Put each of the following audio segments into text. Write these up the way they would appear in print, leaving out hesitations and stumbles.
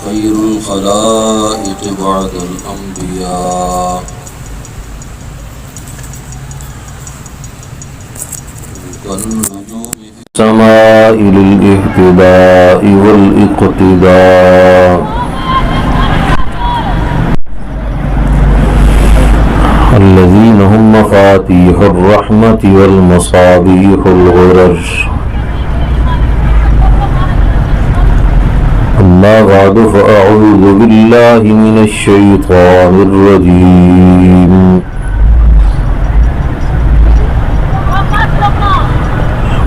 خير الخلائق بعد الأنبياء والنجوم في السماء للاهتداء والاقتداء الذين هم مفاتيح الرحمة والمصابيح الغرر. أما بعد فأعوذ بالله من الشيطان الرجيم.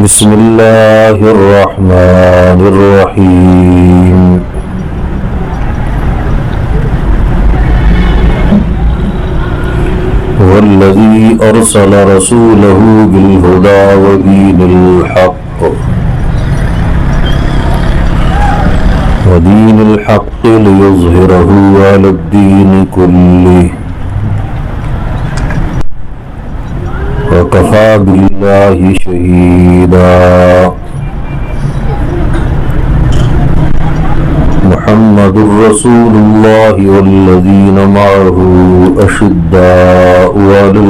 بسم الله الرحمن الرحيم. هو الذي أرسل رسوله بالهدى ودين الحق ليظهره على الدين كله وكفى بالله شهيدا. محمد رسول الله والذين معه أشداء على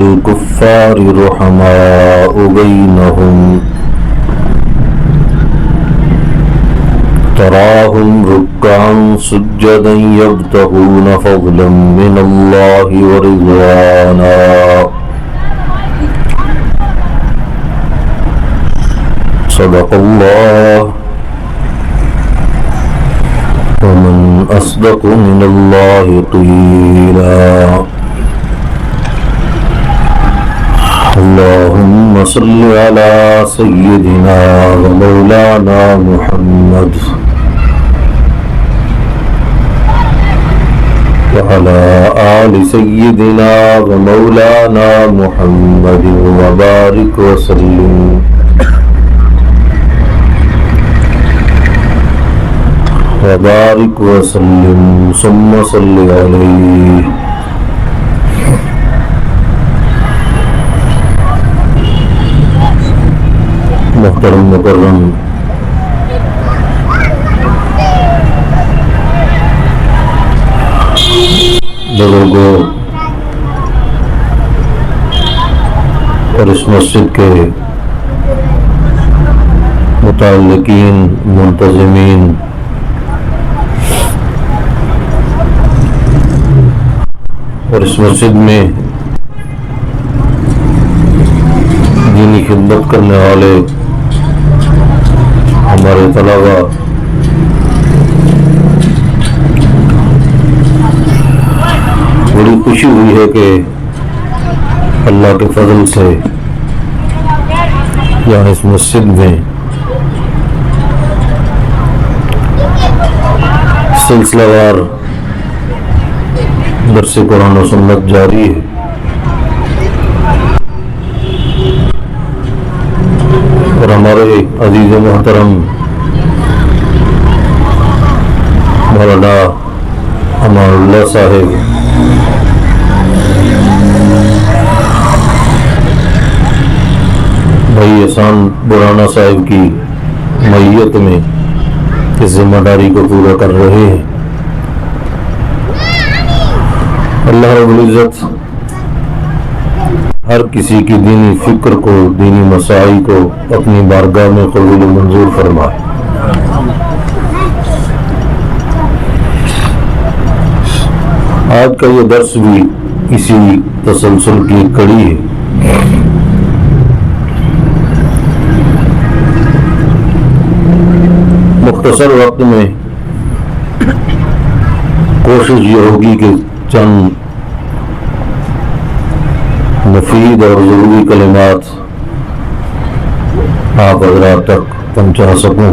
الكفار رحماء بينهم تراهم ركعا سجدا يبتغون فضلا من الله ورضوانا. صدق الله ومن أصدق من الله قيلا. اللهم صل على سيدنا ومولانا محمد وعلى آل سيدنا ومولانا محمد وبارك وسلم. ثم صل عليه. محترم مکرم بزرگوں اور اس مسجد کے متعلقین، منتظمین، اور اس مسجد میں دینی خدمت کرنے والے ہمارے طلباء، بڑی خوشی ہوئی ہے کہ اللہ کے فضل سے یہاں اس مسجد میں سلسلہ وار درس قرآن و سنت جاری ہے. اور ہمارے عزیز محترم مولانا امان اللہ صاحب بھائی احسان برانا صاحب کی معیت میں اس ذمہ داری کو پورا کر رہے ہیں. اللہ رب العزت ہر کسی کی دینی فکر کو، دینی مسائل کو اپنی بارگاہ میں قبول و منظور فرمائے. آج کا یہ درس بھی اسی تسلسل کی کڑی ہے. مختصر وقت میں کوشش یہ ہوگی کہ چند مفید اور ضروری کلمات آپ حضرات تک پہنچا سکوں.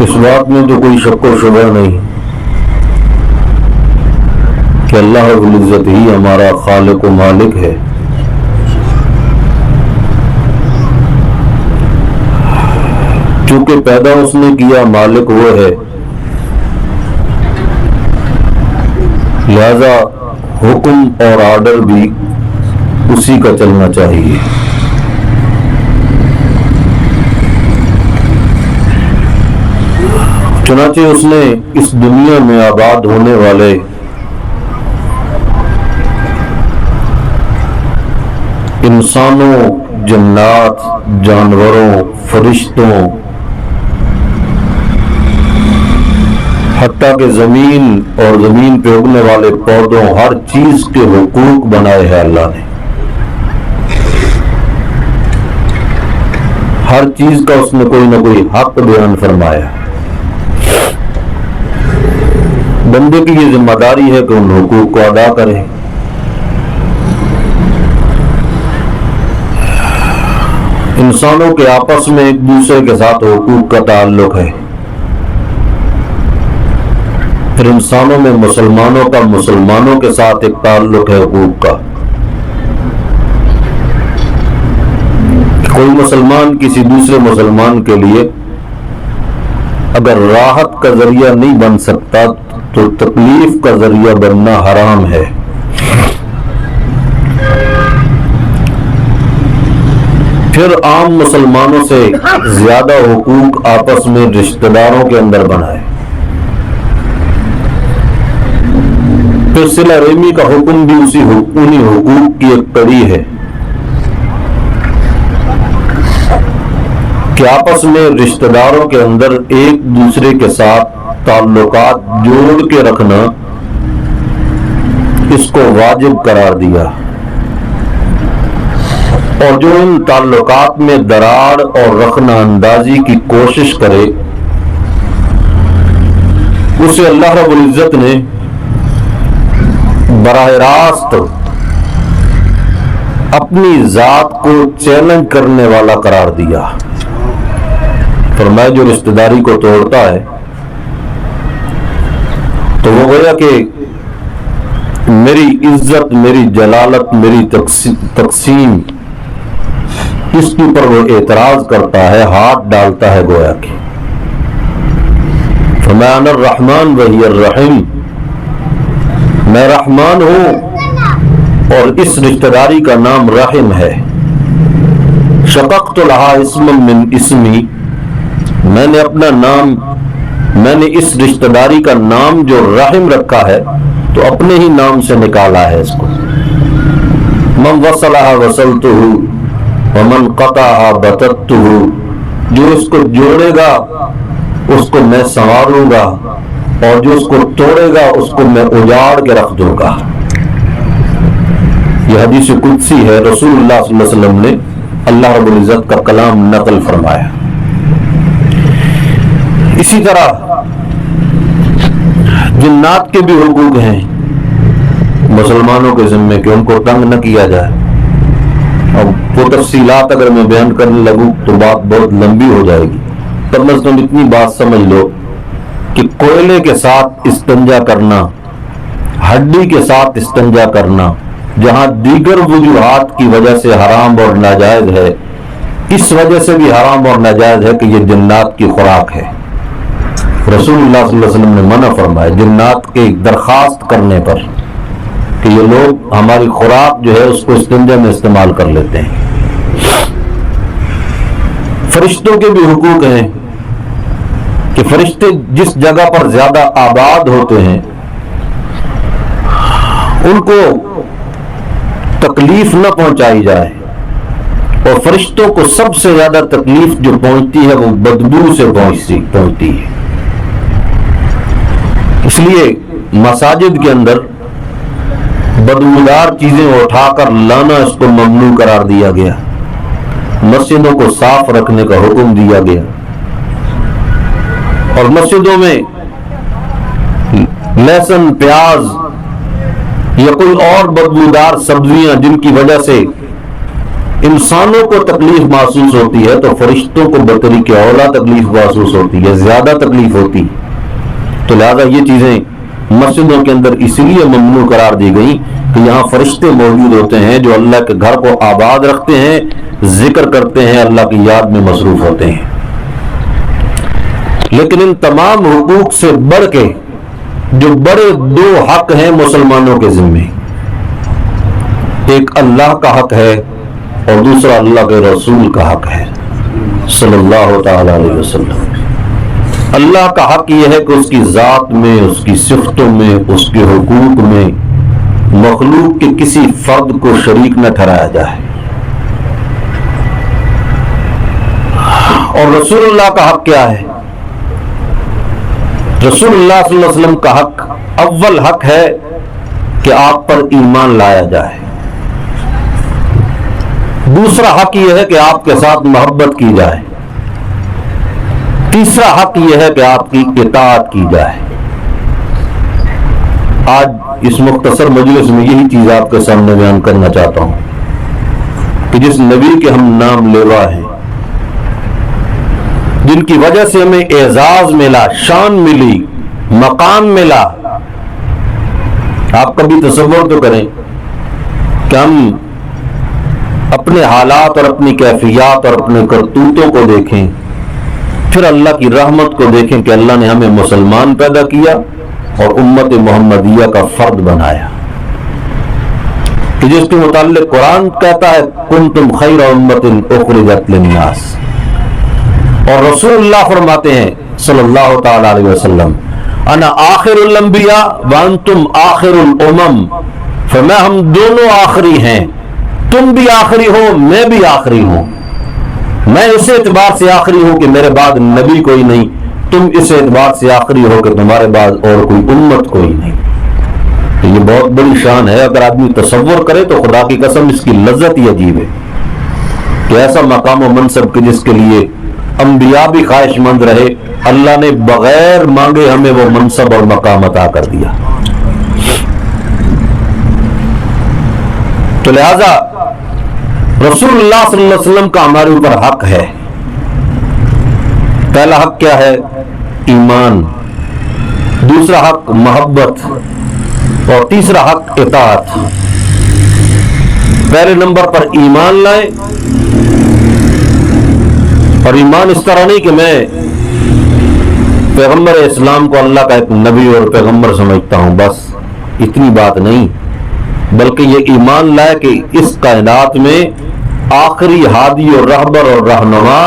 اس بات میں تو کوئی شک و شبہ نہیں کہ اللہ رب العزت ہی ہمارا خالق و مالک ہے. چونکہ پیدا اس نے کیا، مالک وہ ہے، لہذا حکم اور آرڈر بھی اسی کا چلنا چاہیے۔ چنانچہ اس نے اس دنیا میں آباد ہونے والے انسانوں، جنات، جانوروں، فرشتوں، حتیٰ کہ زمین اور زمین پہ اگنے والے پودوں، ہر چیز کے حقوق بنائے ہیں اللہ نے۔ ہر چیز کا اس نے کوئی نہ کوئی حق بیان فرمایا۔ بندے کی یہ ذمہ داری ہے کہ ان حقوق کو ادا کرے۔ انسانوں کے آپس میں ایک دوسرے کے ساتھ حقوق کا تعلق ہے۔ پھر انسانوں میں مسلمانوں کا مسلمانوں کے ساتھ ایک تعلق ہے حقوق کا۔ کوئی مسلمان کسی دوسرے مسلمان کے لیے اگر راحت کا ذریعہ نہیں بن سکتا تو تکلیف کا ذریعہ بننا حرام ہے۔ پھر عام مسلمانوں سے زیادہ حقوق آپس میں رشتہ داروں کے اندر بنائے۔ پھر صلہ رحمی کا حکم بھی انہی حقوق کی ایک کڑی ہے کہ آپس میں رشتہ داروں کے اندر ایک دوسرے کے ساتھ تعلقات جوڑ کے رکھنا، اس کو واجب قرار دیا، اور جو ان تعلقات میں دراڑ اور رخنہ اندازی کی کوشش کرے اسے اللہ رب العزت نے براہ راست اپنی ذات کو چیلنج کرنے والا قرار دیا۔ فرمایا جو رشتہ داری کو توڑتا ہے تو وہ گویا کہ میری عزت، میری جلالت، میری تقسیم، اس کے اوپر وہ اعتراض کرتا ہے، ہاتھ ڈالتا ہے گویا کہ۔ فرمایا انا الرحمن وہی الرحیم، میں رحمان ہوں اور اس رشتہ داری کا نام رحم ہے۔ شققت لہا اسما من اسمی، میں نے اپنا نام، میں نے اس رشتہ داری کا نام جو رحم رکھا ہے تو اپنے ہی نام سے نکالا ہے اس کو۔ من وصلها وصلتہ ومن قطعها بتتہ، جو اس کو جوڑے گا اس کو میں سنواروں گا اور جو اس کو توڑے گا اس کو میں اجاڑ کے رکھ دوں گا۔ یہ حدیث قدسی ہے، رسول اللہ صلی اللہ علیہ وسلم نے اللہ رب العزت کا کلام نقل فرمایا۔ اسی طرح جنات کے بھی حقوق ہیں مسلمانوں کے ذمے کہ ان کو تنگ نہ کیا جائے۔ اب وہ تفصیلات اگر میں بیان کرنے لگوں تو بات بہت لمبی ہو جائے گی، پر مثلاً اتنی بات سمجھ لو کہ کوئلے کے ساتھ استنجا کرنا، ہڈی کے ساتھ استنجا کرنا، جہاں دیگر وجوہات کی وجہ سے حرام اور ناجائز ہے، اس وجہ سے بھی حرام اور ناجائز ہے کہ یہ جنات کی خوراک ہے۔ رسول اللہ صلی اللہ علیہ وسلم نے منع فرمایا جنات کے درخواست کرنے پر کہ یہ لوگ ہماری خوراک جو ہے اس کو استنجا میں استعمال کر لیتے ہیں۔ فرشتوں کے بھی حقوق ہیں کہ فرشتے جس جگہ پر زیادہ آباد ہوتے ہیں ان کو تکلیف نہ پہنچائی جائے، اور فرشتوں کو سب سے زیادہ تکلیف جو پہنچتی ہے وہ بدبو سے پہنچتی ہے۔ اس لیے مساجد کے اندر بدبودار چیزیں اٹھا کر لانا اس کو ممنوع قرار دیا گیا، مسجدوں کو صاف رکھنے کا حکم دیا گیا، اور مسجدوں میں لہسن، پیاز یا کوئی اور بدبودار سبزیاں جن کی وجہ سے انسانوں کو تکلیف محسوس ہوتی ہے تو فرشتوں کو بطریق اولا تکلیف محسوس ہوتی ہے، زیادہ تکلیف ہوتی، تو لہذا یہ چیزیں مسجدوں کے اندر اس لیے ممنوع قرار دی گئی کہ یہاں فرشتے موجود ہوتے ہیں جو اللہ کے گھر کو آباد رکھتے ہیں، ذکر کرتے ہیں، اللہ کی یاد میں مصروف ہوتے ہیں۔ لیکن ان تمام حقوق سے بڑھ کے جو بڑے دو حق ہیں مسلمانوں کے ذمے، ایک اللہ کا حق ہے اور دوسرا اللہ کے رسول کا حق ہے صلی اللہ تعالی علیہ وسلم۔ اللہ کا حق یہ ہے کہ اس کی ذات میں، اس کی صفتوں میں، اس کے حقوق میں مخلوق کے کسی فرد کو شریک نہ ٹھہرایا جائے، اور رسول اللہ کا حق کیا ہے؟ رسول اللہ صلی اللہ علیہ وسلم کا حق، اول حق ہے کہ آپ پر ایمان لایا جائے، دوسرا حق یہ ہے کہ آپ کے ساتھ محبت کی جائے، تیسرا حق یہ ہے کہ آپ کی اطاعت کی جائے۔ آج اس مختصر مجلس میں یہی چیز آپ کے سامنے بیان کرنا چاہتا ہوں کہ جس نبی کے ہم نام لیوا ہیں، جن کی وجہ سے ہمیں اعزاز ملا، شان ملی، مقام ملا، آپ کبھی تصور تو کریں کہ ہم اپنے حالات اور اپنی کیفیات اور اپنے کرتوتوں کو دیکھیں، پھر اللہ کی رحمت کو دیکھیں کہ اللہ نے ہمیں مسلمان پیدا کیا اور امت محمدیہ کا فرد بنایا، کہ جس کے متعلق قرآن کہتا ہے کنتم خیر امۃ اخرجت للناس، اور رسول اللہ فرماتے ہیں صلی اللہ تعالی علیہ وسلم انا آخر الانبیاء وانتم آخر الامم، فرمایا ہم دونوں آخری ہیں، تم بھی آخری ہو میں بھی آخری ہوں، میں اس اعتبار سے آخری ہوں کہ میرے بعد نبی کوئی نہیں، تم اس اعتبار سے آخری ہو کہ تمہارے بعد اور کوئی امت کوئی نہیں۔ تو یہ بہت بڑی شان ہے، اگر آدمی تصور کرے تو خدا کی قسم اس کی لذت ہی عجیب ہے کہ ایسا مقام و منصب کہ جس کے لیے انبیاء بھی خواہش مند رہے، اللہ نے بغیر مانگے ہمیں وہ منصب اور مقام عطا کر دیا۔ تو لہذا رسول اللہ صلی اللہ علیہ وسلم کا ہمارے اوپر حق ہے۔ پہلا حق کیا ہے؟ ایمان، دوسرا حق محبت، اور تیسرا حق اطاعت۔ پہلے نمبر پر ایمان لائیں، اور ایمان اس طرح نہیں کہ میں پیغمبر اسلام کو اللہ کا ایک نبی اور پیغمبر سمجھتا ہوں، بس اتنی بات نہیں، بلکہ یہ ایمان لائے کہ اس کائنات میں آخری ہادی اور رہبر اور رہنما،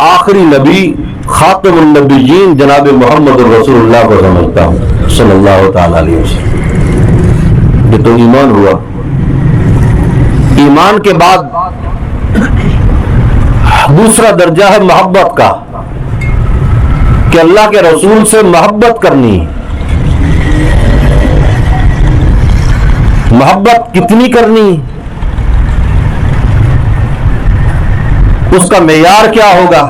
آخری نبی، خاتم النبیین جناب محمد الرسول اللہ کو سمجھتا ہوں صلی اللہ تعالی علیہ وسلم۔ یہ تو ایمان ہوا۔ ایمان کے بعد دوسرا درجہ ہے محبت کا، کہ اللہ کے رسول سے محبت کرنی۔ محبت کتنی کرنی، اس کا معیار کیا ہوگا،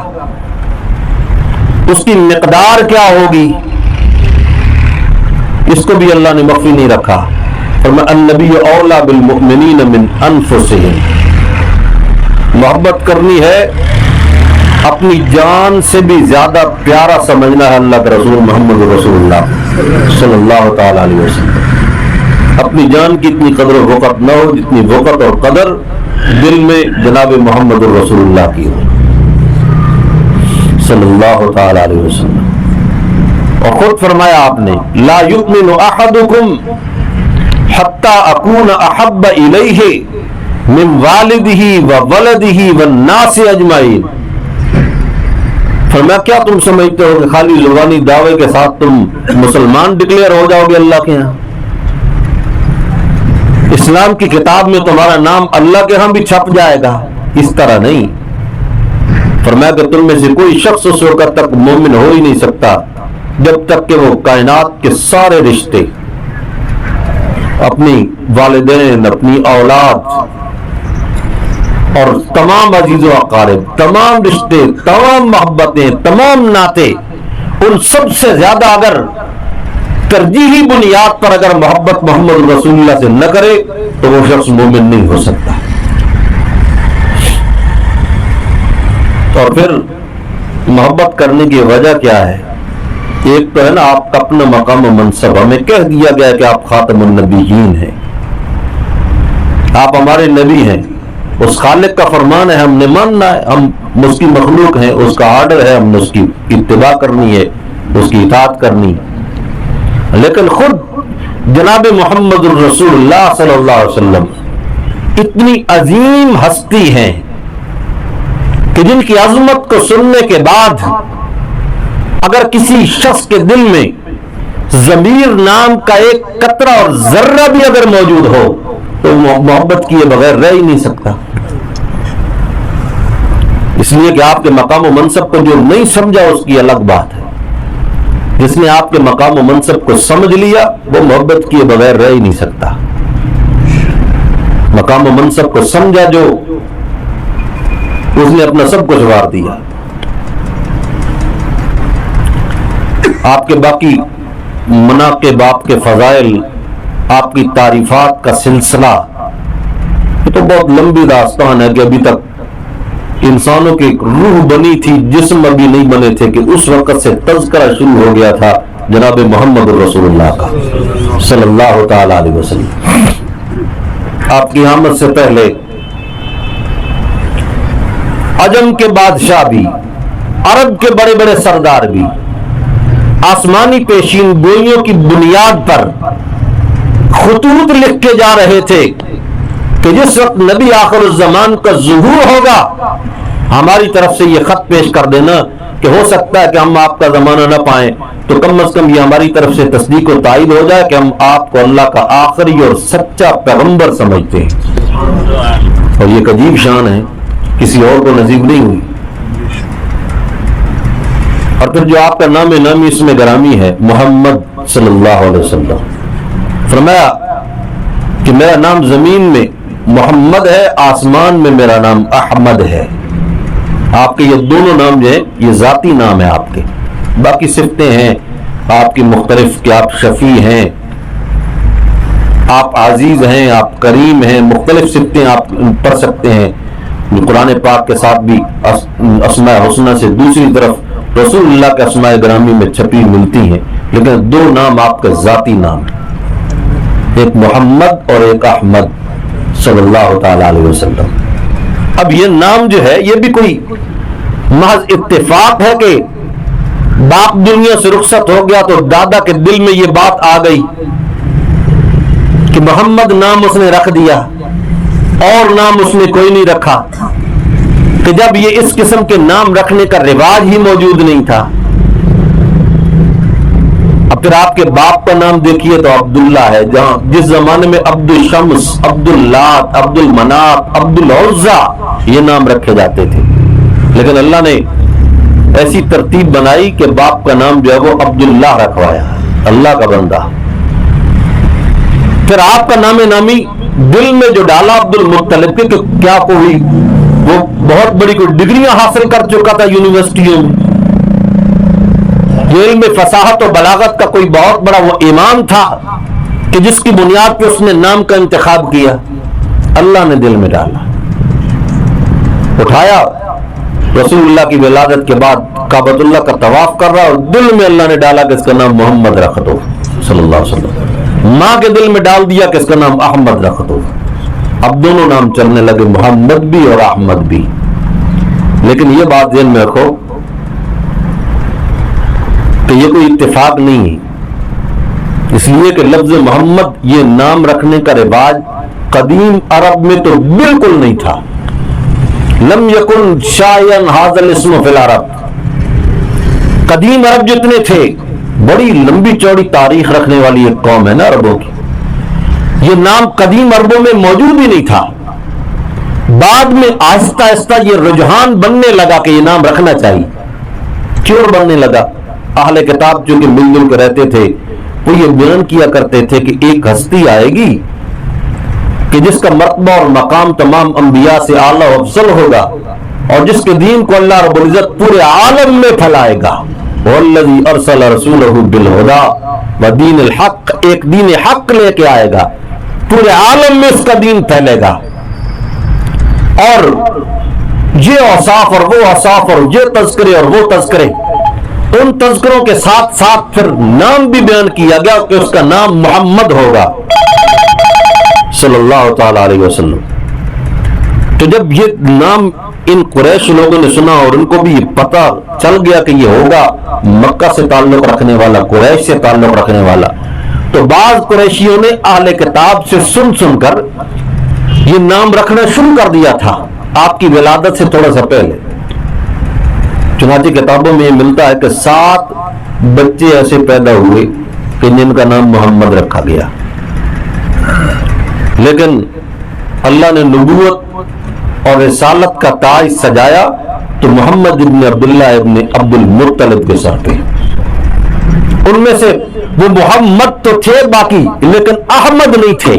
اس کی مقدار کیا ہوگی، اس کو بھی اللہ نے مخفی نہیں رکھا۔ فرمایا النبی اولا بالمؤمنین من انفسہم، محبت کرنی ہے، اپنی جان سے بھی زیادہ پیارا سمجھنا ہے اللہ کے رسول محمد رسول اللہ صلی اللہ تعالی علیہ وسلم۔ اپنی جان کی اتنی قدر و وقت نہ ہو جتنی وقت اور قدر دل میں جناب محمد رسول اللہ کی ہو صلی اللہ تعالی علیہ وسلم۔ اور خود فرمایا آپ نے لا یؤمن احدکم حتی اکون احب الیہ من والدہ وولدہ والناس اجمعین۔ فرمایا کیا تم سمجھتے ہو کہ خالی زبانی دعوے کے ساتھ تم مسلمان ڈکلیئر ہو جاؤ گے اللہ کے ہاں؟ اسلام کی کتاب میں تمہارا نام اللہ کے ہاں بھی چھپ جائے گا؟ اس طرح نہیں۔ فرمایا کہ تم میں سے کوئی شخص اس وقت تک مومن ہو ہی نہیں سکتا جب تک کہ وہ کائنات کے سارے رشتے، اپنی والدین، اپنی اولاد اور تمام عزیز و اقارب، تمام رشتے، تمام محبتیں، تمام ناطے، ان سب سے زیادہ اگر ترجیحی بنیاد پر اگر محبت محمد رسول اللہ سے نہ کرے تو وہ شخص مومن نہیں ہو سکتا۔ اور پھر محبت کرنے کی وجہ کیا ہے؟ ایک تو ہے نا آپ کا اپنا مقام و منصب، ہمیں کہہ دیا گیا کہ آپ خاتم النبیین ہیں، آپ ہمارے نبی ہیں، اس خالق کا فرمان ہے، ہم نے ماننا ہے، ہم اس کی مخلوق ہیں، اس کا آرڈر ہے، ہم نے اس کی اتباع کرنی ہے، اس کی اطاعت کرنی۔ لیکن خود جناب محمد الرسول اللہ صلی اللہ علیہ وسلم اتنی عظیم ہستی ہیں کہ جن کی عظمت کو سننے کے بعد اگر کسی شخص کے دل میں ضمیر نام کا ایک قطرہ اور ذرہ بھی اگر موجود ہو تو محبت کیے بغیر رہ ہی نہیں سکتا. اس لیے کہ آپ کے مقام و منصب کو جو نہیں سمجھا اس کی الگ بات ہے. جس نے آپ کے مقام و منصب کو سمجھ لیا وہ محبت کیے بغیر رہ ہی نہیں سکتا. مقام و منصب کو سمجھا جو اس نے اپنا سب کچھ وار دیا. آپ کے باقی مناقب، آپ کے فضائل، آپ کی تعریفات کا سلسلہ یہ تو بہت لمبی داستان ہے کہ ابھی تک انسانوں کی روح بنی تھی، جسم ابھی نہیں بنے تھے کہ اس وقت سے تذکرہ شروع ہو گیا تھا جناب محمد رسول اللہ کا صلی اللہ تعالی علیہ وسلم. آپ کی آمد سے پہلے عجم کے بادشاہ بھی، عرب کے بڑے بڑے سردار بھی آسمانی پیشین گوئیوں کی بنیاد پر خطوط لکھ کے جا رہے تھے کہ جس وقت نبی آخر الزمان کا ظہور ہوگا ہماری طرف سے یہ خط پیش کر دینا کہ ہو سکتا ہے کہ ہم آپ کا زمانہ نہ پائیں تو کم از کم یہ ہماری طرف سے تصدیق و تائید ہو جائے کہ ہم آپ کو اللہ کا آخری اور سچا پیغمبر سمجھتے ہیں. اور یہ ایک عجیب شان ہے، کسی اور کو نصیب نہیں ہوئی. اور پھر جو آپ کا نام نامی اس میں گرامی ہے محمد صلی اللہ علیہ وسلم، فرمایا کہ میرا نام زمین میں محمد ہے، آسمان میں میرا نام احمد ہے. آپ کے یہ دونوں نام جو ہیں یہ ذاتی نام ہے آپ کے. باقی صفتیں ہیں آپ کی مختلف کہ آپ شفیع ہیں، آپ عزیز ہیں، آپ کریم ہیں، مختلف صفتیں آپ پڑھ سکتے ہیں. قرآن پاک کے ساتھ بھی اسماء حسنہ سے دوسری طرف رسول اللہ کے اسماء گرامی میں چھپی ملتی ہیں، لیکن دو نام آپ کے ذاتی نام ہیں، ایک محمد اور ایک احمد صلی اللہ تعالی علیہ وسلم. اب یہ نام جو ہے یہ بھی کوئی محض اتفاق ہے کہ باپ دنیا سے رخصت ہو گیا تو دادا کے دل میں یہ بات آ گئی کہ محمد نام اس نے رکھ دیا اور نام اس نے کوئی نہیں رکھا، کہ جب یہ اس قسم کے نام رکھنے کا رواج ہی موجود نہیں تھا. اب پھر آپ کے باپ کا نام دیکھیے تو عبداللہ ہے، جہاں جس زمانے میں عبد الشمس، عبد اللات، عبد المنات، عبد العزا یہ نام رکھے جاتے تھے، لیکن اللہ نے ایسی ترتیب بنائی کہ باپ کا نام جو ہے وہ عبداللہ رکھوایا، اللہ کا بندہ. پھر آپ کا نام نامی دل میں جو ڈالا عبد المطلب کے، کہ کیا کوئی وہ بہت بڑی کوئی ڈگریاں حاصل کر چکا تھا یونیورسٹیوں میں، علم فصاحت و بلاغت کا کوئی بہت بڑا وہ امام تھا کہ جس کی بنیاد پہ اس نے نام کا انتخاب کیا. اللہ نے دل میں ڈالا، اٹھایا، رسول اللہ کی ولادت کے بعد کعبۃ اللہ کا طواف کر رہا اور دل میں اللہ نے ڈالا کہ اس کا نام محمد رکھ دو صلی اللہ علیہ وسلم. ماں کے دل میں ڈال دیا کہ اس کا نام احمد رکھ دو. اب دونوں نام چلنے لگے، محمد بھی اور احمد بھی. لیکن یہ بات ذہن میں رکھو کہ یہ کوئی اتفاق نہیں ہے، اس لیے کہ لفظ محمد یہ نام رکھنے کا رواج قدیم عرب میں تو بالکل نہیں تھا. لم یکن شائعا ھذا الاسم فی العرب. قدیم عرب جتنے تھے، بڑی لمبی چوڑی تاریخ رکھنے والی ایک قوم ہے نا عربوں کی، یہ نام قدیم عربوں میں موجود ہی نہیں تھا. بعد میں آہستہ آہستہ یہ رجحان بننے لگا کہ یہ نام رکھنا چاہیے. کیوں بننے لگا؟ اہل کتاب جو کہ مل جل کے رہتے تھے وہ یہ بیان کیا کرتے تھے کہ ایک ہستی آئے گی کہ جس کا مرتبہ اور مقام تمام انبیاء سے اعلیٰ و افضل ہوگا اور جس کے دین کو اللہ رب العزت پورے عالم میں پھیلائے گا. والذی ارسل رسولہ بالہدی ودین الحق، ایک دین حق لے کے آئے گا، پورے عالم میں اس کا دین پھیلے گا. اور یہ اوصاف اور وہ اوصاف اور یہ تذکرے اور وہ تذکرے، ان تذکروں کے ساتھ ساتھ پھر نام بھی بیان کیا گیا کہ اس کا نام محمد ہوگا صلی اللہ تعالی علیہ وسلم. تو جب یہ نام ان قریش لوگوں نے سنا اور ان کو بھی یہ پتہ چل گیا کہ یہ ہوگا مکہ سے تعلق رکھنے والا، قریش سے تعلق رکھنے والا، تو بعض قریشیوں نے اہل کتاب سے سن کر یہ نام رکھنا شروع کر دیا تھا آپ کی ولادت سے تھوڑا سا پہلے. چنانچہ کتابوں میں یہ ملتا ہے کہ 7 بچے ایسے پیدا ہوئے کہ جن کا نام محمد رکھا گیا. لیکن اللہ نے نبوت اور رسالت کا تاج سجایا تو محمد ابن عبداللہ ابن عبد المطلب کے سر پہ. ان میں سے وہ محمد تو تھے باقی، لیکن احمد نہیں تھے.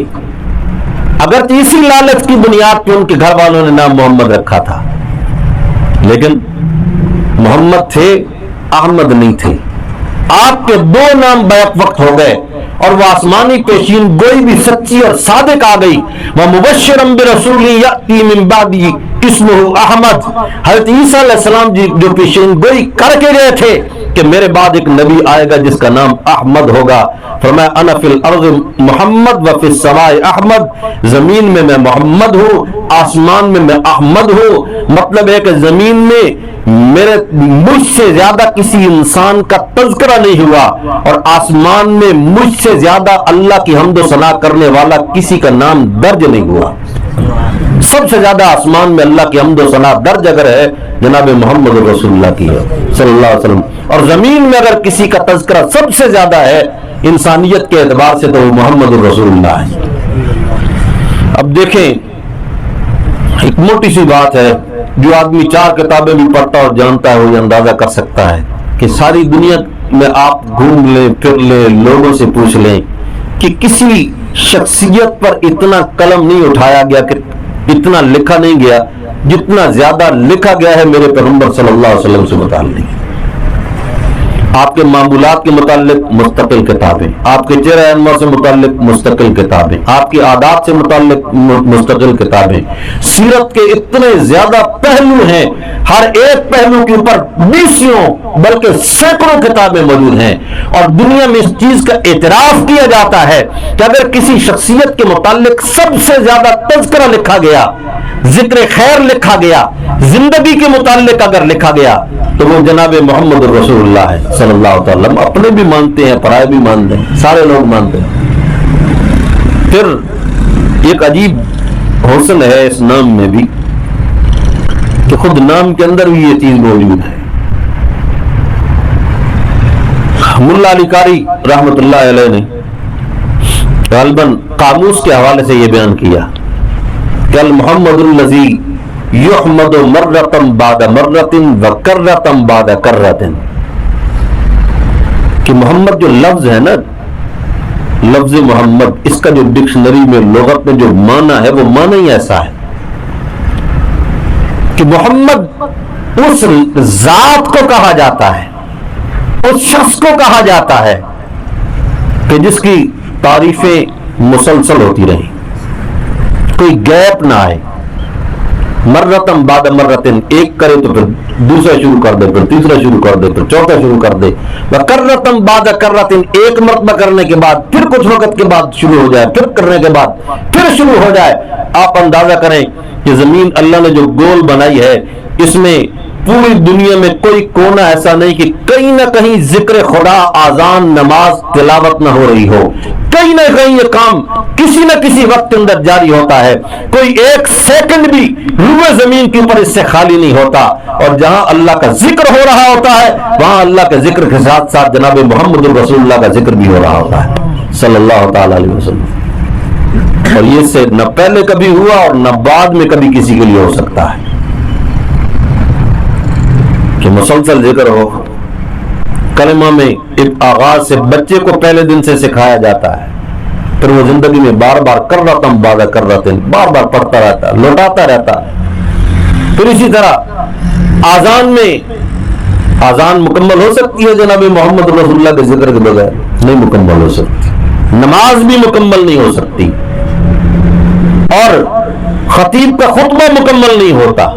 اگرچہ اسی لالچ کی بنیاد پہ ان کے گھر والوں نے نام محمد رکھا تھا، لیکن محمد تھے، احمد نہیں تھے. آپ کے 2 نام بیک وقت ہو گئے اور وہ آسمانی پیشین گوئی بھی سچی اور صادق آ گئی. وَمُبَشِّرًا بِرَسُولٍ يَأْتِي مِن بَعْدِهِ اسمہ احمد. حضرت عیسیٰ علیہ السلام جی جو پیشین گوئی کر کے گئے تھے کہ میرے بعد ایک نبی آئے گا جس کا نام احمد ہوگا. فرمایا انا فی الارض محمد و فی السماء احمد. زمین میں میں محمد ہوں، آسمان میں میں احمد ہوں. مطلب ہے کہ زمین میں میرے مجھ سے زیادہ کسی انسان کا تذکرہ نہیں ہوا، اور آسمان میں مجھ سے زیادہ اللہ کی حمد و ثنا کرنے والا کسی کا نام درج نہیں ہوا. سب سے زیادہ آسمان میں اللہ کی حمد و ثنا درج اگر ہے جناب محمد رسول اللہ کی ہے صلی اللہ علیہ وسلم. اور زمین میں اگر کسی کا تذکرہ سب سے زیادہ ہے انسانیت کے اعتبار سے تو وہ محمد رسول اللہ ہے. اب دیکھیں ایک موٹی سی بات ہے، جو آدمی 4 کتابیں بھی پڑھتا اور جانتا ہے وہ یہ اندازہ کر سکتا ہے کہ ساری دنیا میں آپ گھوم لیں پھر لیں، لوگوں سے پوچھ لیں کہ کسی شخصیت پر اتنا قلم نہیں اٹھایا گیا، کہ اتنا لکھا نہیں گیا جتنا زیادہ لکھا گیا ہے میرے پیغمبر صلی اللہ علیہ وسلم سے متعلق. آپ کے معمولات کے متعلق مستقل کتابیں، آپ کے چہرہ انور سے متعلق مستقل کتابیں، آپ کی عادات سے متعلق مستقل کتابیں. سیرت کے اتنے زیادہ پہلو ہیں، ہر ایک پہلو کے اوپر 20 بلکہ سینکڑوں کتابیں موجود ہیں. اور دنیا میں اس چیز کا اعتراف کیا جاتا ہے کہ اگر کسی شخصیت کے متعلق سب سے زیادہ تذکرہ لکھا گیا، ذکر خیر لکھا گیا، زندگی کے متعلق اگر لکھا گیا تو وہ جناب محمد رسول اللہ ہے صلی اللہ تعالی وسلم. اپنے بھی مانتے ہیں، پرائے بھی مانتے ہیں، سارے لوگ مانتے ہیں. پھر ایک عجیب حسن ہے اس نام میں بھی کہ خود نام کے اندر بھی یہ چیز موجود ہے. ملا علی قاری رحمت اللہ علیہ نے غالباً قاموس کے حوالے سے یہ بیان کیا کہ المحمد الذی یحمد مرتن بعد مرتن وکرتن بعد کرتن. کہ محمد جو لفظ ہے نا، لفظ محمد، اس کا جو ڈکشنری میں لغت میں جو معنی ہے وہ معنی ہی ایسا ہے کہ محمد اس ذات کو کہا جاتا ہے، اس شخص کو کہا جاتا ہے کہ جس کی تعریفیں مسلسل ہوتی رہیں، کوئی گیپ نہ آئے. مرتن بعد مرتن، ایک کرے تو پھر دوسرا شروع کر دے، پھر تیسرا شروع کر دے، پھر چوتھا شروع کر دے. کرتن بعد کرتن، ایک مرتبہ کرنے کے بعد پھر کچھ وقت کے بعد شروع ہو جائے، پھر کرنے کے بعد پھر شروع ہو جائے. آپ اندازہ کریں کہ زمین اللہ نے جو گول بنائی ہے اس میں پوری دنیا میں کوئی کونا ایسا نہیں کہ کہیں نہ کہیں ذکر خدا، آذان، نماز، تلاوت نہ ہو رہی ہو. کہیں نہ کہیں یہ کام کسی نہ کسی وقت اندر جاری ہوتا ہے. کوئی ایک سیکنڈ بھی روئے زمین کے اوپر اس سے خالی نہیں ہوتا. اور جہاں اللہ کا ذکر ہو رہا ہوتا ہے وہاں اللہ کے ذکر کے ساتھ ساتھ جناب محمد رسول اللہ کا ذکر بھی ہو رہا ہوتا ہے صلی اللہ تعالی علیہ وسلم. اور یہ سے نہ پہلے کبھی ہوا اور نہ بعد میں کبھی کسی کے لیے ہو سکتا ہے کہ مسلسل ذکر ہو. کلمہ میں ایک آغاز سے بچے کو پہلے دن سے سکھایا جاتا ہے، پھر وہ زندگی میں بار بار کر رہتا ہوں بادہ کر رہتے ہیں، بار بار پڑھتا رہتا ہے، لوٹاتا رہتا ہے. پھر اسی طرح آذان میں، آذان مکمل ہو سکتی ہے جناب محمد رسول اللہ کے ذکر کے بغیر؟ نہیں مکمل ہو سکتی. نماز بھی مکمل نہیں ہو سکتی، اور خطیب کا خطبہ مکمل نہیں ہوتا.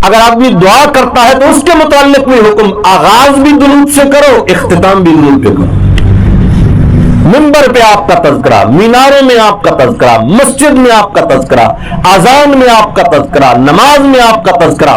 اگر آدمی دعا کرتا ہے تو اس کے متعلق بھی حکم، آغاز بھی درود سے کرو، اختتام بھی درود پہ کرو. منبر پہ آپ کا تذکرہ، میناروں میں آپ کا تذکرہ، مسجد میں آپ کا تذکرہ، اذان میں آپ کا تذکرہ، نماز میں آپ کا تذکرہ.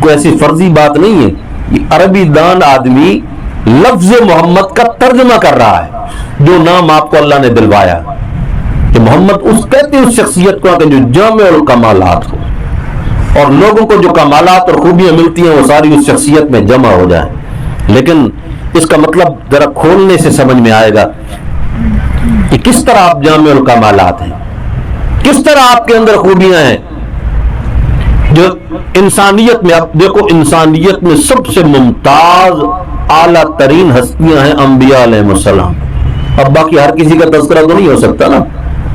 کوئی ایسی فرضی بات نہیں ہے. یہ عربی دان آدمی لفظ محمد کا ترجمہ کر رہا ہے، جو نام آپ کو اللہ نے دلوایا کہ محمد اس کہتے ہیں اس شخصیت کو کہ جو جامع الکمالات ہو، اور لوگوں کو جو کمالات اور خوبیاں ملتی ہیں وہ ساری اس شخصیت میں جمع ہو جائیں. لیکن اس کا مطلب ذرا کھولنے سے سمجھ میں آئے گا کہ کس طرح آپ جامع الکمالات ہیں، کس طرح آپ کے اندر خوبیاں ہیں جو انسانیت میں. آپ دیکھو انسانیت میں سب سے ممتاز اعلیٰ ترین ہستیاں ہیں انبیاء علیہ السلام. اب باقی ہر کسی کا تذکرہ تو نہیں ہو سکتا نا.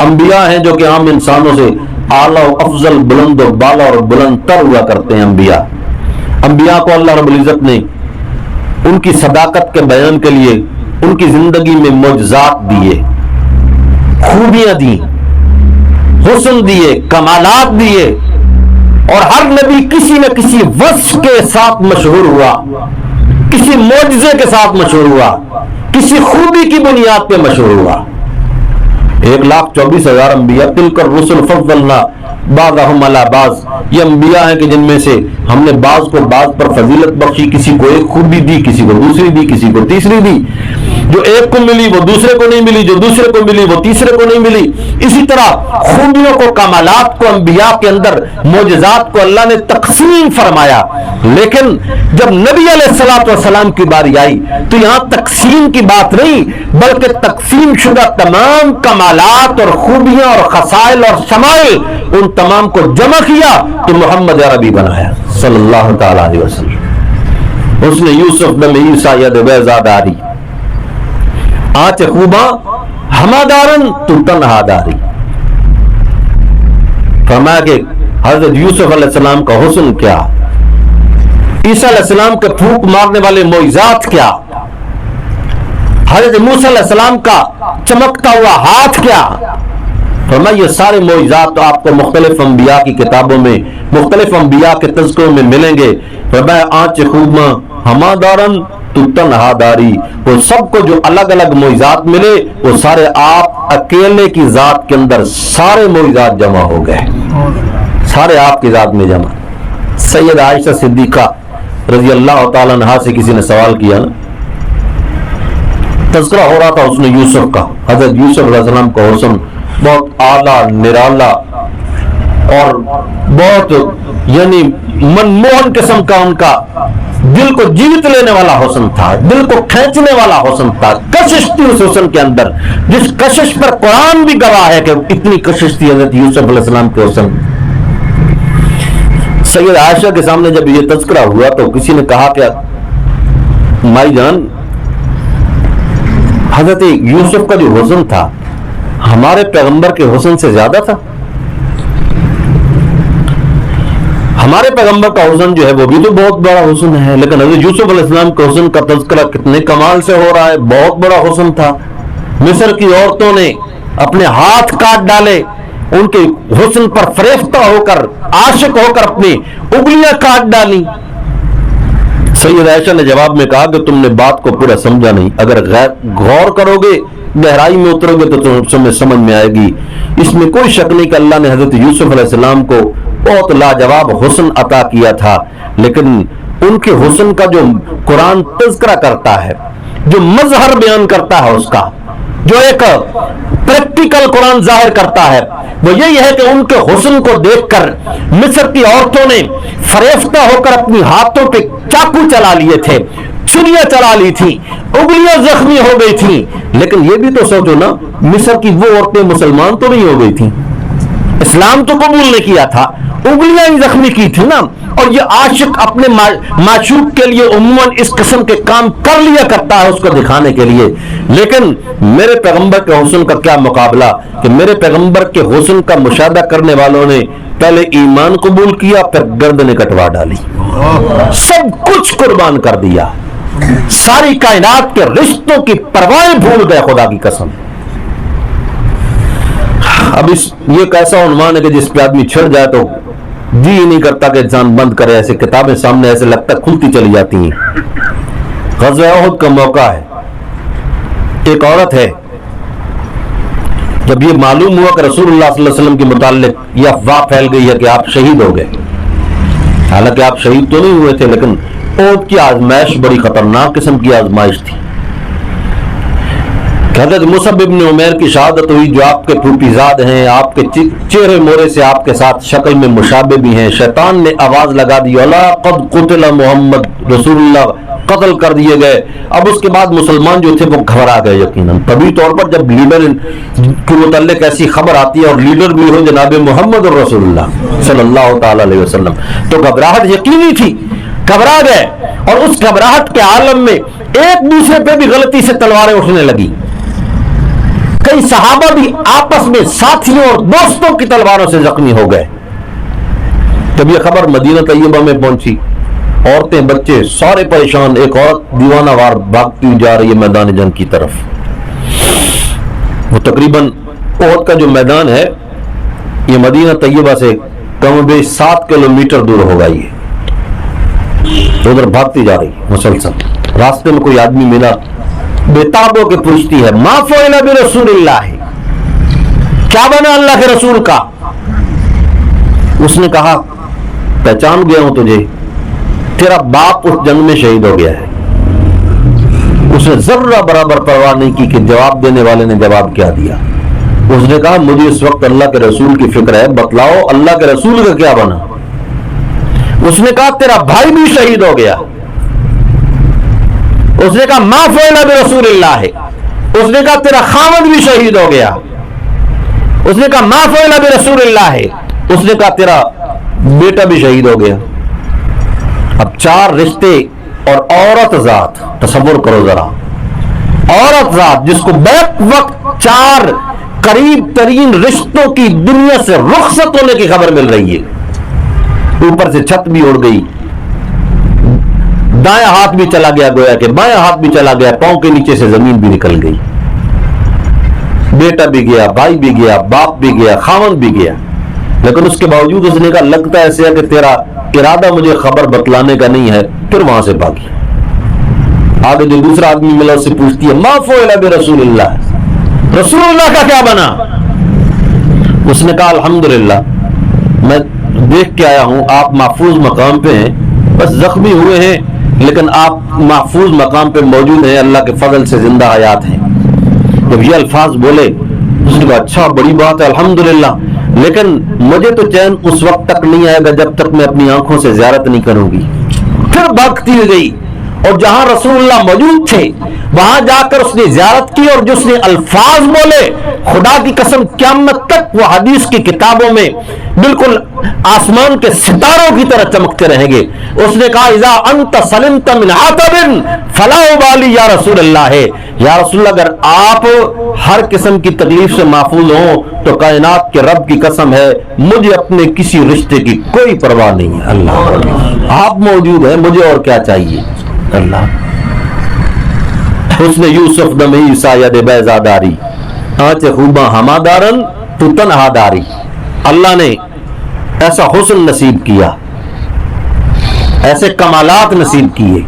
انبیاء ہیں جو کہ عام انسانوں سے اعلیٰ و افضل، بلند و بالا اور بلند تر ہوا کرتے ہیں. انبیاء کو اللہ رب العزت نے ان کی صداقت کے بیان کے لیے ان کی زندگی میں معجزات دیے، خوبیاں دی، حسن دیے، کمالات دیے، اور ہر نبی کسی نہ کسی وصف کے ساتھ مشہور ہوا، کسی معجزے کے ساتھ مشہور ہوا، کسی خوبی کی بنیاد پہ مشہور ہوا. 1,24,000 انبیاء، تلک الرسل فضلنا بعضهم علی بعض. یہ انبیاء ہیں کہ جن میں سے ہم نے بعض کو بعض پر فضیلت بخشی، کسی کو ایک خوبی دی، کسی کو دوسری دی، کسی کو تیسری دی. جو ایک کو ملی وہ دوسرے کو نہیں ملی، جو دوسرے کو ملی وہ تیسرے کو نہیں ملی. اسی طرح خوبیوں کو، کمالات کو، انبیاء کے اندر معجزات کو اللہ نے تقسیم فرمایا. لیکن جب نبی علیہ الصلوۃ والسلام کی باری آئی تو یہاں تقسیم کی بات نہیں، بلکہ تقسیم شدہ تمام کمالات اور خوبیاں اور خصائل اور شمائل، ان تمام کو جمع کیا تو محمد عربی بنایا صلی اللہ تعالی علیہ وسلم. اس نے یوسف بن عیسیٰ ید بیزاداری آنچ خوباں ہمادارن تو تنہا داری. فرمایا کہ حضرت یوسف علیہ السلام کا حسن کیا، عیسیٰ علیہ السلام کے پھونک مارنے والے معجزات کیا، حضرت موسیٰ علیہ السلام کا چمکتا ہوا ہاتھ کیا. فرمایا یہ سارے معجزات آپ کو مختلف انبیاء کی کتابوں میں، مختلف انبیاء کے تذکروں میں ملیں گے. فرمایا آنچ خوباں ہمادارن تو تنہا داری. وہ سب کو جو الگ الگ معجزات ملے وہ سارے آپ اکیلے کی ذات کے اندر سارے معجزات جمع ہو گئے، سارے آپ کی ذات میں جمع. سید عائشہ صدیقہ رضی اللہ تعالیٰ عنہا سے کسی نے سوال کیا نا، تذکرہ ہو رہا تھا اس نے یوسف کا، حضرت یوسف علیہ السلام کا حسن بہت اعلیٰ نرالا اور بہت یعنی منموہن قسم کا، ان کا دل کو جیت لینے والا حسن تھا، دل کو کھینچنے والا حسن تھا. کشش تھی اس حسن کے اندر، جس کشش پر قرآن بھی گواہ ہے کہ اتنی کشش تھی حضرت یوسف علیہ السلام کے حسن. سید عائشہ کے سامنے جب یہ تذکرہ ہوا تو کسی نے کہا کہ مائی جان، حضرت یوسف کا جو حسن تھا ہمارے پیغمبر کے حسن سے زیادہ تھا. ہمارے پیغمبر کا حسن جو ہے وہ بھی تو بہت بڑا حسن ہے، لیکن حضرت یوسف علیہ السلام کے حسن کا تذکرہ کتنے کمال سے ہو رہا ہے. بہت بڑا حسن تھا. مصر کی عورتوں نے اپنے ہاتھ کاٹ ڈالے، ان کے حسن پر فریفتہ ہو کر، عاشق ہو کر اپنی انگلیاں کاٹ ڈالی. سید عائشہ نے جواب میں کہا کہ تم نے بات کو پورا سمجھا نہیں، اگر غور کرو گے، گہرائی میں اترو گے تو تمہیں سمجھ میں آئے گی. اس میں کوئی شک نہیں کہ اللہ نے حضرت یوسف علیہ السلام کو بہت لاجواب حسن عطا کیا تھا، لیکن ان کے حسن کا جو قرآن تذکرہ کرتا ہے، جو مظہر بیان کرتا ہے اس کا، جو ایک پریکٹیکل قرآن ظاہر کرتا ہے، وہ یہی ہے کہ ان کے حسن کو دیکھ کر مصر کی عورتوں نے فریفتہ ہو کر اپنی ہاتھوں پہ چاقو چلا لیے تھے، چھریاں چلا لی تھی، انگلیاں زخمی ہو گئی تھیں. لیکن یہ بھی تو سوچو نا، مصر کی وہ عورتیں مسلمان تو نہیں ہو گئی تھیں، اسلام تو قبول نہیں کیا تھا، انگلیاں ہی زخمی کی تھی نا. اور یہ عاشق اپنے معشوق کے لیے عموماً اس قسم کے کام کر لیا کرتا ہے اس کو دکھانے کے لیے. لیکن میرے پیغمبر کے حسن کا کیا مقابلہ کہ میرے پیغمبر کے حسن کا مشاہدہ کرنے والوں نے پہلے ایمان قبول کیا، پھر گردنیں کٹوا ڈالی، سب کچھ قربان کر دیا، ساری کائنات کے رشتوں کی پرواہیں بھول گئے، خدا کی قسم. اب یہ ایک ایسا عنوان ہے کہ جس پہ آدمی چھڑ جائے تو جی نہیں کرتا کہ انسان بند کرے. ایسے کتابیں سامنے ایسے لگتا ہے کھلتی چلی جاتی ہیں. غزوہ احد کا موقع ہے، ایک عورت ہے، جب یہ معلوم ہوا کہ رسول اللہ صلی اللہ علیہ وسلم کے متعلق یہ افواہ پھیل گئی ہے کہ آپ شہید ہو گئے، حالانکہ آپ شہید تو نہیں ہوئے تھے، لیکن احد کی آزمائش بڑی خطرناک قسم کی آزمائش تھی. حضرت مصعب ابن عمیر کی شہادت ہوئی، جو آپ کے پھوپھی زاد ہیں، آپ کے چہرے مورے سے آپ کے ساتھ شکل میں مشابہ بھی ہیں. شیطان نے آواز لگا دی، الا قد قتل محمد، رسول اللہ قتل کر دیے گئے. اب اس کے بعد مسلمان جو تھے وہ گھبرا گئے یقیناً. طبی طور پر جب لیڈر کے متعلق ایسی خبر آتی ہے اور لیڈر بھی ہو جناب محمد رسول اللہ صلی اللہ تعالی علیہ وسلم، تو گھبراہٹ یقینی تھی. گھبرا گئے، اور اس گھبراہٹ کے عالم میں ایک دوسرے پہ بھی غلطی سے تلواریں اٹھنے لگی. کئی صحابہ بھی آپس میں ساتھیوں اور دوستوں کی تلواروں سے زخمی ہو گئے. جب یہ خبر مدینہ طیبہ میں پہنچی، عورتیں بچے سارے پریشان. ایک عورت دیوانہ وار بھاگتی جا رہی ہے میدان جنگ کی طرف. وہ تقریباً احد کا جو میدان ہے یہ مدینہ طیبہ سے کم و بیش 7 کلومیٹر دور ہوگا. یہ ادھر بھاگتی جا رہی مسلسل. راستے میں کوئی آدمی ملا، بےتاب ہو کے پوچھتی ہے، ما فعل برسول اللہ، کیا بنا اللہ کے رسول کا؟ اس نے کہا، پہچان گیا ہوں تجھے، تیرا باپ اس جنگ میں شہید ہو گیا ہے. اس نے ذرہ برابر پرواہ نہیں کی کہ جواب دینے والے نے جواب کیا دیا. اس نے کہا، مجھے اس وقت اللہ کے رسول کی فکر ہے، بتلاؤ اللہ کے رسول کا کیا بنا؟ اس نے کہا، تیرا بھائی بھی شہید ہو گیا. اس نے کہا، ما فعل برسول اللہ. اس نے کہا، تیرا خاوند بھی شہید ہو گیا. اس نے کہا، ما فعل برسول اللہ. اس نے کہا، تیرا بیٹا بھی شہید ہو گیا. اب 4 رشتے اور عورت ذات، تصور کرو ذرا، عورت ذات جس کو بیک وقت 4 قریب ترین رشتوں کی دنیا سے رخصت ہونے کی خبر مل رہی ہے. اوپر سے چھت بھی اڑ گئی، دائیں ہاتھ بھی چلا گیا، گویا کہ بائیں ہاتھ بھی چلا گیا، پاؤں کے نیچے سے زمین بھی نکل گئی. بیٹا بھی گیا، بھائی بھی گیا، باپ بھی گیا، خاوند بھی گیا. لیکن اس کے باوجود اس نے کہا، لگتا ایسے ہے کہ تیرا ارادہ مجھے خبر بتلانے کا نہیں ہے. پھر وہاں سے بھاگی. آگے جو دوسرا آدمی ملا اس سے پوچھتی ہے، ما فعل برسول اللہ، رسول اللہ کا کیا بنا؟ اس نے کہا، الحمدللہ میں دیکھ کے آیا ہوں آپ محفوظ مقام پہ ہیں، بس زخمی ہوئے ہیں لیکن آپ محفوظ مقام پہ موجود ہیں، اللہ کے فضل سے زندہ حیات ہیں. جب یہ الفاظ بولے اس نے کہا، اچھا بڑی بات ہے الحمدللہ، لیکن مجھے تو چین اس وقت تک نہیں آئے گا جب تک میں اپنی آنکھوں سے زیارت نہیں کروں گی. پھر بھاگتی گئی اور جہاں رسول اللہ موجود تھے وہاں جا کر اس نے زیارت کی، اور جو اس نے الفاظ بولے خدا کی قسم قیامت تک وہ حدیث کی کتابوں میں بالکل آسمان کے ستاروں کی طرح چمکتے رہیں گے. اس نے کہا، اذا انت سلمت من عطب فلا ابالی یا رسول اللہ، یا رسول اللہ اگر آپ ہر قسم کی تکلیف سے محفوظ ہوں تو کائنات کے رب کی قسم ہے مجھے اپنے کسی رشتے کی کوئی پرواہ نہیں ہے. اللہ آپ موجود ہیں، مجھے اور کیا چاہیے. اللہ حسن یوسف دمی ساید بیزاداری، آنچ خوباں ہما دارن تو تنہا داری. اللہ نے ایسا حسن نصیب کیا، ایسے کمالات نصیب کیے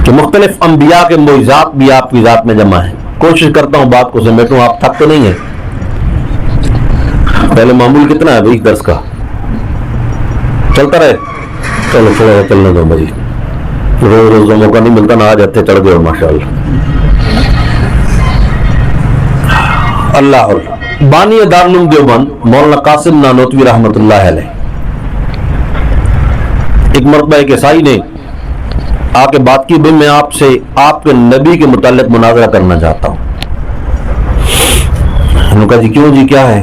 کہ مختلف انبیاء کے معجزات بھی آپ کی ذات میں جمع ہیں. کوشش کرتا ہوں بات کو سمیٹوں، آپ تھک تو نہیں ہیں؟ پہلے معمول کتنا ہے بھائی درس کا؟ چلتا رہے؟ چلو تھوڑا چلنے دو بھائی، روز روز موقع نہیں ملتا، نہ آج ہتھے چڑھ گئے ماشاءاللہ. اللہ بانی دارالعلوم دیوبند مولانا قاسم نانوتوی رحمۃ اللہ علیہ، ایک مرتبہ ایک عیسائی نے آ کے بات کی، میں آپ سے آپ کے نبی کے متعلق مناظرہ کرنا چاہتا ہوں. انہوں نے کہا، جی کیوں جی کیا ہے؟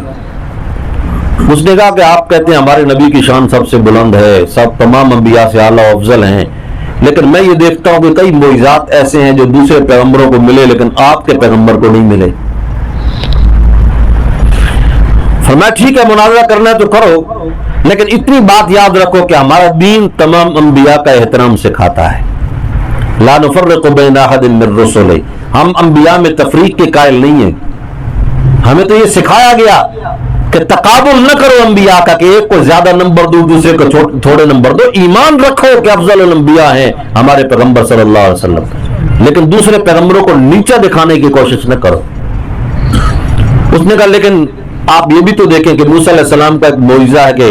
اس نے کہا کہ آپ کہتے ہیں ہمارے نبی کی شان سب سے بلند ہے، سب تمام انبیاء سے اعلیٰ و افضل ہیں، لیکن میں یہ دیکھتا ہوں کہ کئی معجزات ایسے ہیں جو دوسرے پیغمبروں کو ملے لیکن آپ کے پیغمبر کو نہیں ملے. فرمایا ٹھیک ہے مناظرہ کرنا ہے تو کرو، لیکن اتنی بات یاد رکھو کہ ہمارا دین تمام انبیاء کا احترام سکھاتا ہے. لا نفرق بین احد من رسلہ، ہم انبیاء میں تفریق کے قائل نہیں ہیں. ہمیں تو یہ سکھایا گیا کہ تقابل نہ کرو انبیاء کا، کہ ایک کو زیادہ نمبر دو دوسرے کو تھوڑے نمبر دو. ایمان رکھو کہ افضل الانبیاء ہیں ہمارے پیغمبر صلی اللہ علیہ وسلم، لیکن دوسرے پیغمبروں کو نیچا دکھانے کی کوشش نہ کرو. اس نے کہا لیکن آپ یہ بھی تو دیکھیں کہ موسیٰ علیہ السلام کا ایک معجزہ ہے کہ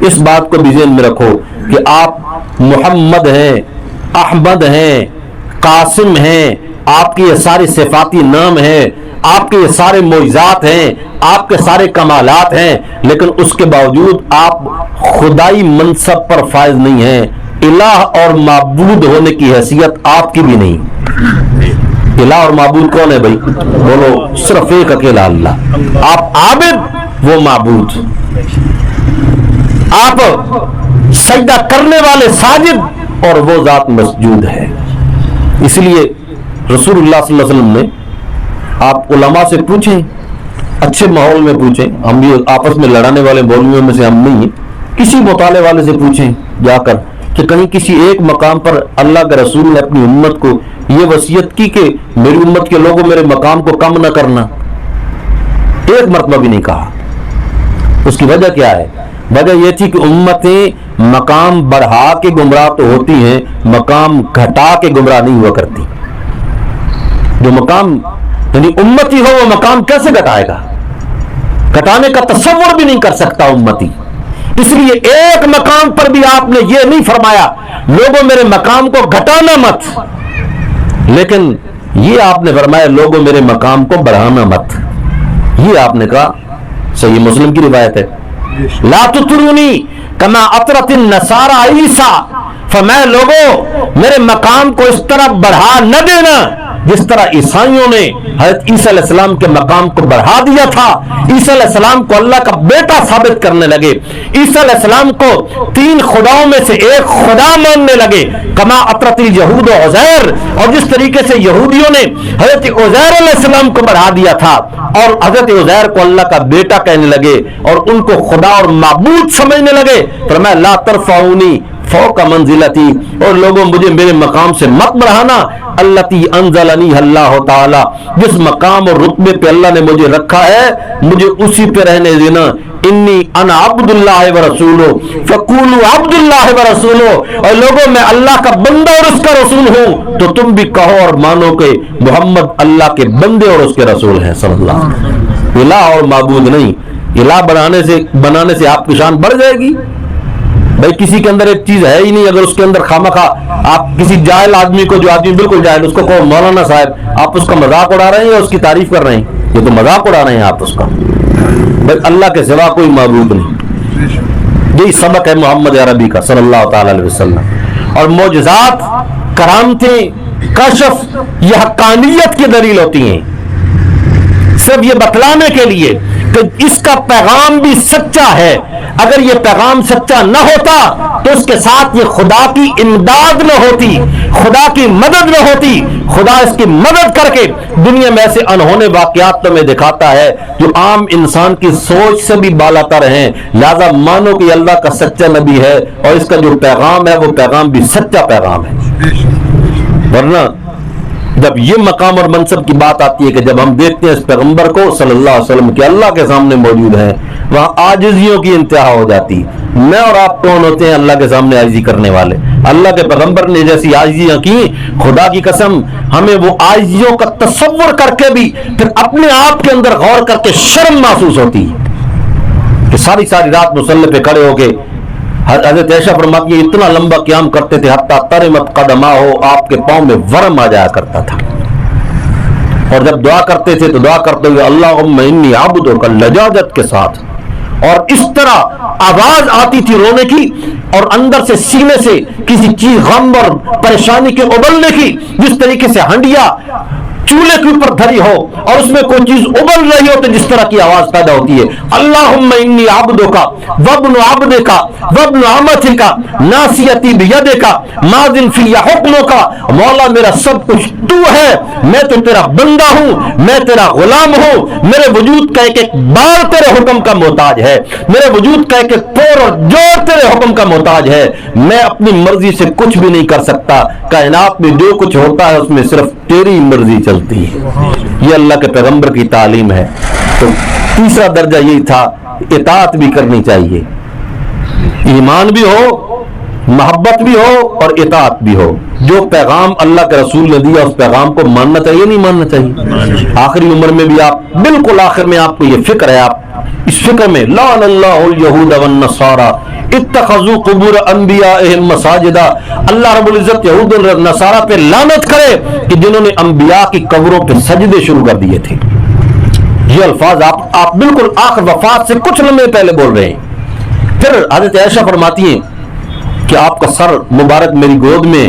اس بات کو بھی ذہن میں رکھو کہ آپ محمد ہیں، احمد ہیں، قاسم ہیں، آپ کے یہ سارے صفاتی نام ہیں، آپ کے یہ سارے معجزات ہیں، آپ کے سارے کمالات ہیں، لیکن اس کے باوجود آپ خدائی منصب پر فائز نہیں ہیں. الہ اور معبود ہونے کی حیثیت آپ کی بھی نہیں. الہ اور معبود کون ہے بھائی؟ بولو، صرف ایک اکیلا اللہ. آپ عابد، وہ معبود. آپ سجدہ کرنے والے ساجد، اور وہ ذات مسجود ہے. اس لیے رسول اللہ صلی اللہ علیہ وسلم نے، آپ علماء سے پوچھیں، اچھے ماحول میں پوچھیں، ہم بھی آپس میں لڑانے والے مولویوں میں سے ہم نہیں ہیں، کسی مطالعے والے سے پوچھیں جا کر کہ کہیں کسی ایک مقام پر اللہ کے رسول نے اپنی امت کو یہ وصیت کی کہ میری امت کے لوگوں میرے مقام کو کم نہ کرنا. ایک مرتبہ بھی نہیں کہا. اس کی وجہ کیا ہے؟ وجہ یہ تھی کہ امتیں مقام بڑھا کے گمراہ تو ہوتی ہیں، مقام گھٹا کے گمراہ نہیں ہوا کرتی. جو مقام یعنی امتی ہو وہ مقام کیسے گھٹائے گا؟ گھٹانے کا تصور بھی نہیں کر سکتا امتی. اس لیے ایک مقام پر بھی آپ نے یہ نہیں فرمایا لوگوں میرے مقام کو گھٹانا مت، لیکن یہ آپ نے فرمایا لوگوں میرے مقام کو بڑھانا مت. یہ آپ نے کہا. صحیح مسلم کی روایت ہے، لا تطرونی کما اطرت النصارى عیسیٰ، فرمایا لوگوں میرے مقام کو اس طرح بڑھا نہ دینا جس طرح عیسائیوں نے حضرت عیسیٰ علیہ السلام کے مقام کو بڑھا دیا تھا. عیسیٰ علیہ السلام کو اللہ کا بیٹا ثابت کرنے لگے، عیسیٰ علیہ السلام کو 3 خداؤں میں سے ایک خدا ماننے لگے. کما اطرت اليہود عزیر، اور جس طریقے سے یہودیوں نے حضرت عزیر علیہ السلام کو بڑھا دیا تھا اور حضرت عزیر کو اللہ کا بیٹا کہنے لگے اور ان کو خدا اور معبود سمجھنے لگے. فرمایا لا ترفعونی فوق منزلتی، اور لوگوں مجھے میرے مقام سے مت بڑھانا. التی انزلنی اللہ تعالی، جس مقام اور رتبے پہ اللہ نے مجھے رکھا ہے مجھے اسی پہ رہنے دینا. انی انا عبد اللہ ورسولہ فقولوا عبد اللہ ورسولہ، اور لوگوں میں اللہ کا بندہ اور اس کا رسول ہوں تو تم بھی کہو اور مانو کہ محمد اللہ کے بندے اور اس کے رسول ہیں صلی اللہ علیہ وسلم. الہ اور معبود نہیں. الہ بنانے سے آپ کی شان بڑھ جائے گی. بھائی کسی کے اندر ایک چیز ہے ہی نہیں، اگر اس کے اندر خواہ آپ کسی جاہل آدمی کو، جو آدمی بالکل جاہل، اس کو کہو مولانا صاحب، آپ اس کا مذاق اڑا رہے ہیں یا اس کی تعریف کر رہے ہیں؟ یہ تو مذاق اڑا رہے ہیں آپ اس کا. بھائی اللہ کے سوا کوئی معبود نہیں. یہی سبق ہے محمد عربی کا صلی اللہ تعالی علیہ وسلم. اور معجزات، کرامتیں، کشف یہ حقانیت کی دلیل ہوتی ہیں، صرف یہ بتلانے کے لیے کہ اس کا پیغام بھی سچا ہے. اگر یہ پیغام سچا نہ ہوتا تو اس کے ساتھ یہ خدا کی امداد نہ ہوتی، خدا کی مدد نہ ہوتی. خدا اس کی مدد کر کے دنیا میں ایسے انہونے واقعات تمہیں دکھاتا ہے جو عام انسان کی سوچ سے بھی بالاتر ہیں. لہذا مانو کہ اللہ کا سچا نبی ہے اور اس کا جو پیغام ہے وہ پیغام بھی سچا پیغام ہے. ورنہ جب یہ مقام اور منصب کی بات آتی ہے کہ جب ہم دیکھتے ہیں اس پیغمبر کو صلی اللہ علیہ وسلم کہ اللہ کے سامنے موجود ہیں، وہاں عاجزیوں کی انتہا ہو جاتی. میں اور آپ کون ہوتے ہیں اللہ کے سامنے عاجزی کرنے والے؟ اللہ کے پیغمبر نے جیسی عاجزیاں کی، خدا کی قسم ہمیں وہ عاجزیوں کا تصور کر کے بھی پھر اپنے آپ کے اندر غور کر کے شرم محسوس ہوتی کہ ساری رات مصلی پہ کھڑے ہو کے حضرت عائشہ فرماتی ہے اتنا لمبا قیام کرتے تھے حتیٰ ترمت قدمہ ہو، آپ کے پاؤں میں ورم آ جایا کرتا تھا. اور جب دعا کرتے تھے تو دعا کرتے ہوئے اللہم انی عبدک لجاجت کے ساتھ، اور اس طرح آواز آتی تھی رونے کی اور اندر سے سینے سے کسی چیز غم اور پریشانی کے ابلنے کی، جس طریقے سے ہنڈیا چولہے کے اوپر دھری ہو اور اس میں کوئی چیز ابل رہی ہو تو جس طرح کی آواز پیدا ہوتی ہے. اللہم انی عبدک وابن عبدک وابن امتک ناصیتی بیدک ماض فی حکمک، مولا میرا سب کچھ تو ہے، میں تو تیرا بندہ ہوں، میں تیرا غلام ہوں، میرے وجود کا ایک ایک بال تیرے حکم کا محتاج ہے، میرے وجود کا ایک ایک پور اور جوڑ تیرے حکم کا محتاج ہے. میں اپنی مرضی سے کچھ بھی نہیں کر سکتا، کائنات میں جو کچھ ہوتا ہے اس میں صرف تیری مرضی چلتی ہے. یہ اللہ کے پیغمبر کی تعلیم ہے. تو تیسرا درجہ یہی تھا اطاعت بھی کرنی چاہیے. ایمان بھی ہو محبت بھی ہو اور اطاعت بھی ہو. جو پیغام اللہ کے رسول نے دیا اس پیغام کو ماننا چاہیے نہیں ماننا چاہیے. آخری عمر میں بھی آپ بالکل آخر میں آپ کو یہ فکر ہے, آپ اس فکر میں لعن اللہ الیہود والنصارى اتخذوا قبور انبیائہم مساجدا, اللہ رب العزت یہود اور نصارہ پہ لعنت کرے کہ جنہوں نے انبیاء کی قبروں پہ سجدے شروع کر دیے تھے. یہ الفاظ آپ بالکل آخر وفات سے کچھ لمحے پہلے بول رہے ہیں. پھر حضرت عائشہ فرماتی ہیں کہ آپ کا سر مبارک میری گود میں,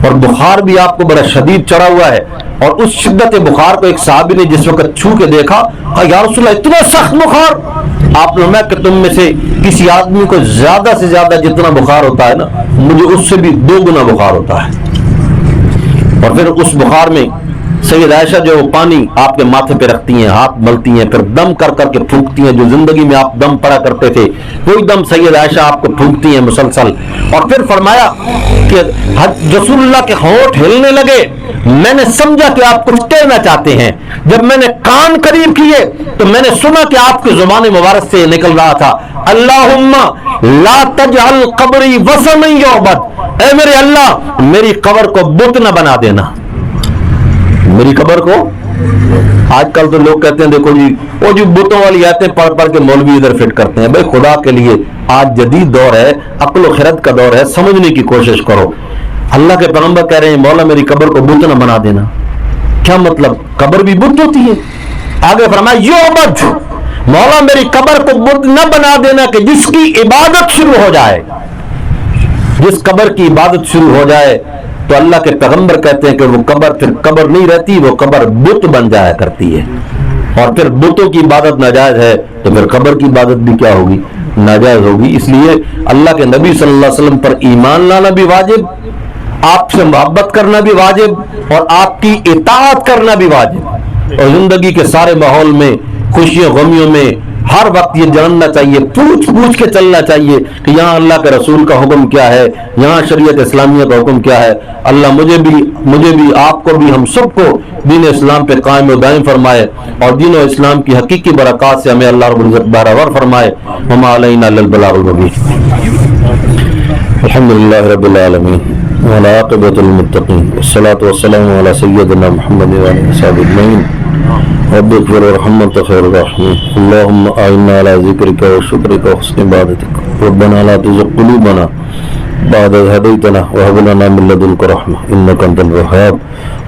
اور بخار بھی آپ کو بڑا شدید چڑھا ہوا ہے, اور اس شدت بخار کو ایک صحابی نے جس وقت چھو کے دیکھا, کہا یا رسول اللہ اتنا سخت بخار. آپ نے فرمایا کہ تم میں سے کسی آدمی کو زیادہ سے زیادہ جتنا بخار ہوتا ہے نا, مجھے اس سے بھی 2 گنا بخار ہوتا ہے. اور پھر اس بخار میں سید عائشہ جو پانی آپ کے ماتھے پہ رکھتی ہیں, ہاتھ ملتی ہیں, پھر دم کر کر کے پھونکتی ہیں. جو زندگی میں آپ دم پڑا کرتے تھے وہی دم سید عائشہ آپ کو پھونکتی ہیں مسلسل. اور پھر فرمایا کہ رسول اللہ کے ہونٹ ہلنے لگے, میں نے سمجھا کہ آپ کچھ کہنا چاہتے ہیں. جب میں نے کان قریب کیے تو میں نے سنا کہ آپ کی زبان مبارک سے نکل رہا تھا, اللہم لا تجعل قبری وثنا یعبد, اے میرے اللہ میری قبر کو بت نہ بنا دینا. میری قبر کو, آج کل تو لوگ کہتے ہیں دیکھو جی وہ جو بتوں والی آیتیں پڑھ پڑھ کے مولوی ادھر فٹ کرتے ہیں. بھائی خدا کے لیے آج جدید دور ہے, عقل و خرد کا دور ہے, سمجھنے کی کوشش کرو. اللہ کے پیغمبر کہہ رہے ہیں مولا میری قبر کو بت نہ بنا دینا. کیا مطلب؟ قبر بھی بت ہوتی ہے. آگے فرمایا یعبد, مولا میری قبر کو بت نہ بنا دینا کہ جس کی عبادت شروع ہو جائے, جس قبر کی عبادت شروع ہو جائے تو اللہ کے پیغمبر کہتے ہیں کہ وہ قبر پھر قبر نہیں رہتی, وہ قبر بت بن جایا کرتی ہے. اور پھر بتوں کی عبادت ناجائز ہے تو پھر قبر کی عبادت بھی کیا ہوگی؟ ناجائز ہوگی. اس لیے اللہ کے نبی صلی اللہ علیہ وسلم پر ایمان لانا بھی واجب, آپ سے محبت کرنا بھی واجب, اور آپ کی اطاعت کرنا بھی واجب. اور زندگی کے سارے ماحول میں, خوشیوں غمیوں میں ہر وقت یہ جاننا چاہیے, پوچھ پوچھ کے چلنا چاہیے کہ یہاں اللہ کے رسول کا حکم کیا ہے, یہاں شریعت اسلامیہ کا حکم کیا ہے. اللہ مجھے بھی آپ کو بھی ہم سب کو دین اسلام پہ قائم و دائم فرمائے, اور دین و اسلام کی حقیقی برکات سے ہمیں اللہ رب العزت بہرور فرمائے. وما علینا الا البلاغ المبین. الحمدللہ رب العالمین والعاقبۃ للمتقین والصلاۃ والسلام علی سیدنا محمد وعلی صحبہ اجمعین. رب اغفر وارحم وانت خیر الراحمین. اللهم اعنا على ذکرک وشکرک وحسن عبادتک. ربنا لا تزغ قلوبنا بعد إذ هديتنا وهب لنا من لدنك رحمة إنك أنت الوهاب.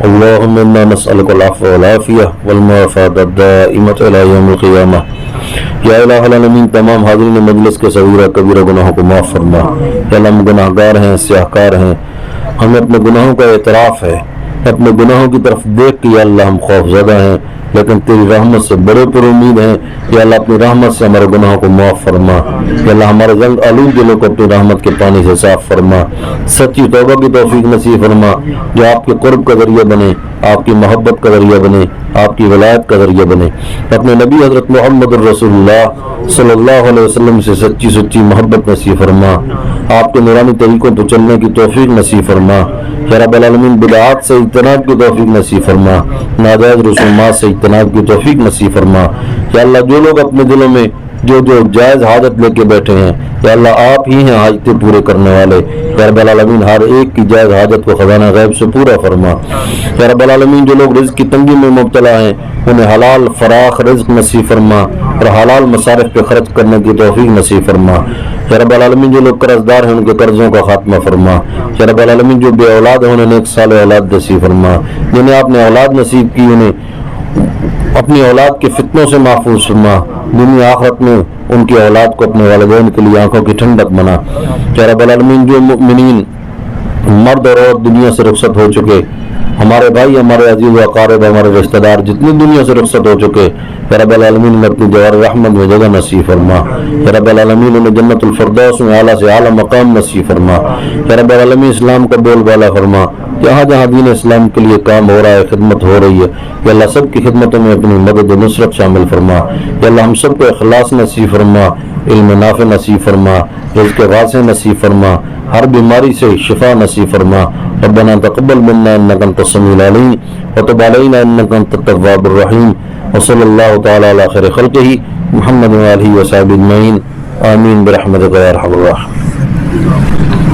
اللهم إنا نسألك العفو والعافية والمعافاة الدائمة إلى يوم القيامة. یا الہ العالمین تمام حاضرین مجلس کے صغیرہ کبیرہ گناہوں کو معاف فرما. یا اللہ ہم گناہ گار ہیں, سیاہ کار ہیں, ہمیں اپنے گناہوں کا اعتراف ہے, اپنے گناہوں کی طرف دیکھ کے یا اللہ ہم خوف زدہ ہیں, لیکن تیری رحمت سے بڑے پر امید ہیں. یا اللہ اپنی رحمت سے ہمارے گناہوں کو معاف فرما. یا اللہ ہمارے جنگ آلود دلوں کو اپنی رحمت کے پانی سے صاف فرما. سچی توبہ کی توفیق نصیب فرما, جو آپ کے قرب کا ذریعہ بنے, آپ کی محبت کا ذریعہ بنے, آپ کی ولایت کا ذریعہ بنے. اپنے نبی حضرت محمد الرسول اللہ صلی اللہ علیہ وسلم سے سچی محبت نصیب فرما. آپ کے نورانی طریقوں پر چلنے کی توفیق نصیب فرما. یا رب العالمین بدعات سے اجتناب کی توفیق نصیب فرما, ناجائز رسومات سے اجتناب کی توفیق نصیب فرما. یا اللہ جو لوگ اپنے دلوں میں جو جائز حاجت لے کے بیٹھے ہیں, یا اللہ آپ ہی ہیں حاجتیں پورے کرنے والے. یا رب العالمین ہر ایک کی جائز حاجت کو خزانہ غیب سے پورا فرما. یا رب العالمین جو لوگ رزق کی تنگی میں مبتلا ہیں انہیں حلال فراخ رزق نصیب فرما, اور حلال مصارف پہ خرچ کرنے کی توفیق نصیب فرما. یا رب العالمین جو لوگ قرض دار ہیں ان کے قرضوں کا خاتمہ فرما. یا رب العالمین جو بے اولاد ہیں انہیں ایک سال اولاد نصیب فرما. جنہیں آپ نے اولاد نصیب کی انہیں اپنی اولاد کے فتنوں سے محفوظ فرما. دنیا آخرت میں ان کی اولاد کو اپنے والدین کے لیے آنکھوں کی ٹھنڈک بنا. یا رب العالمین جو مؤمنین مرد اور عورت دنیا سے رخصت ہو چکے, ہمارے بھائی, ہمارے عزیز و اقارب, ہمارے رشتہ دار جتنی دنیا سے رخصت ہو چکے, یا رب العالمین نے اپنی جوار رحمت میں جگہ نصیب فرما. یا رب العالمین انہیں جنت الفردوس میں اعلیٰ سے اعلیٰ مقام نصیب فرما. یا رب العالمین اسلام کا بول بالا فرما. جہاں جہاں دین اسلام کے لیے کام ہو رہا ہے, خدمت ہو رہی ہے, یا اللہ سب کی خدمتوں میں اپنی مدد و نصرت شامل فرما. یا اللہ ہم سب کو اخلاص نصیب فرما, علم نافع نصیب فرما, رزق واسع نصیب فرما, ہر بیماری سے شفا نصیب فرما. ربنا تقبل منا انك انت السميع العليم وتب علينا انك انت التواب الرحيم. وصلى الله تعالى على خير خلقه محمد وآله وصحبه اجمعين. آمين برحمتك يا ارحم الراحمين.